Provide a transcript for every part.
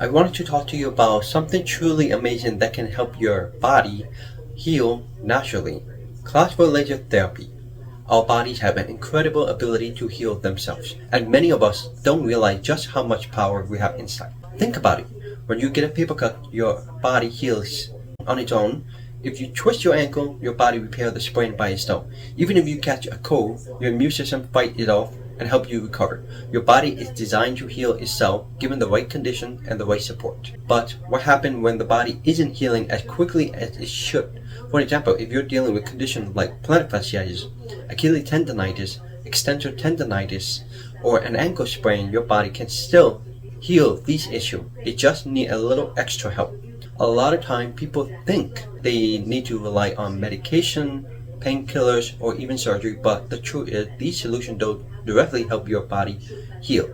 I wanted to talk to you about something truly amazing that can help your body heal naturally. Classical laser therapy. Our bodies have an incredible ability to heal themselves, and many of us don't realize just how much power we have inside. Think about it. When you get a paper cut, your body heals on its own. If you twist your ankle, your body repairs the sprain by itself. Even if you catch a cold, your immune system fights it off and help you recover. Your body is designed to heal itself given the right condition and the right support. But what happens when the body isn't healing as quickly as it should? For example, if you're dealing with conditions like plantar fasciitis, Achilles Tendinitis, extensor tendinitis, or an ankle sprain, your body can still heal these issues. It just needs a little extra help. A lot of time people think they need to rely on medication, painkillers, or even surgery, but the truth is these solutions don't directly help your body heal.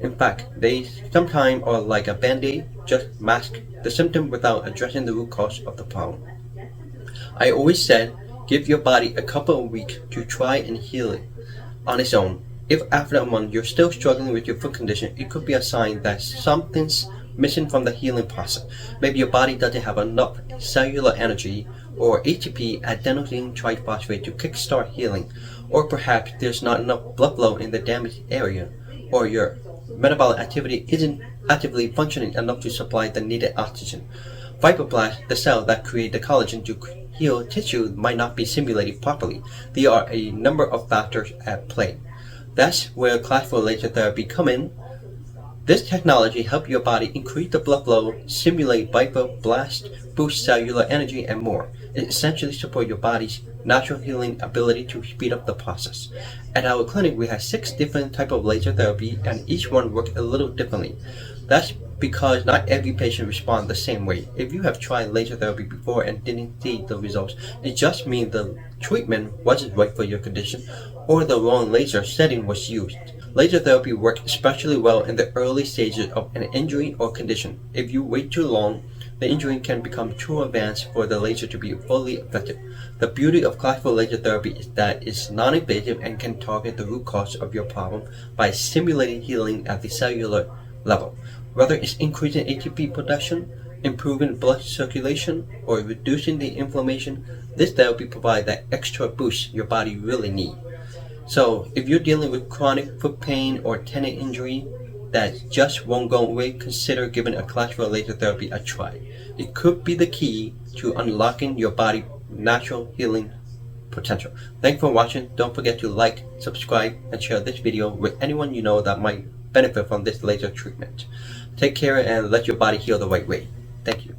In fact, they sometimes are like a band-aid, just mask the symptom without addressing the root cause of the problem. I always said, give your body a couple of weeks to try and heal it on its own. If after a month you're still struggling with your foot condition, it could be a sign that something's missing from the healing process. Maybe your body doesn't have enough cellular energy or ATP, adenosine triphosphate, to kickstart healing, or perhaps there's not enough blood flow in the damaged area, or your metabolic activity isn't actively functioning enough to supply the needed oxygen. Fibroblasts, the cell that create the collagen to heal tissue, might not be stimulated properly. There are a number of factors at play. That's where classical laser therapy come in. This technology helps your body increase the blood flow, stimulate fibroblasts, boost cellular energy, and more. It essentially supports your body's natural healing ability to speed up the process. At our clinic, we have 6 different types of laser therapy, and each one works a little differently. That's because not every patient responds the same way. If you have tried laser therapy before and didn't see the results, it just means the treatment wasn't right for your condition, or the wrong laser setting was used. Laser therapy works especially well in the early stages of an injury or condition. If you wait too long, the injury can become too advanced for the laser to be fully effective. The beauty of classical laser therapy is that it's non-invasive and can target the root cause of your problem by stimulating healing at the cellular level. Whether it's increasing ATP production, improving blood circulation, or reducing the inflammation, this therapy provides that extra boost your body really needs. So, if you're dealing with chronic foot pain or tendon injury that just won't go away, consider giving a classical laser therapy a try. It could be the key to unlocking your body's natural healing potential. Thanks for watching. Don't forget to like, subscribe, and share this video with anyone you know that might benefit from this laser treatment. Take care and let your body heal the right way. Thank you.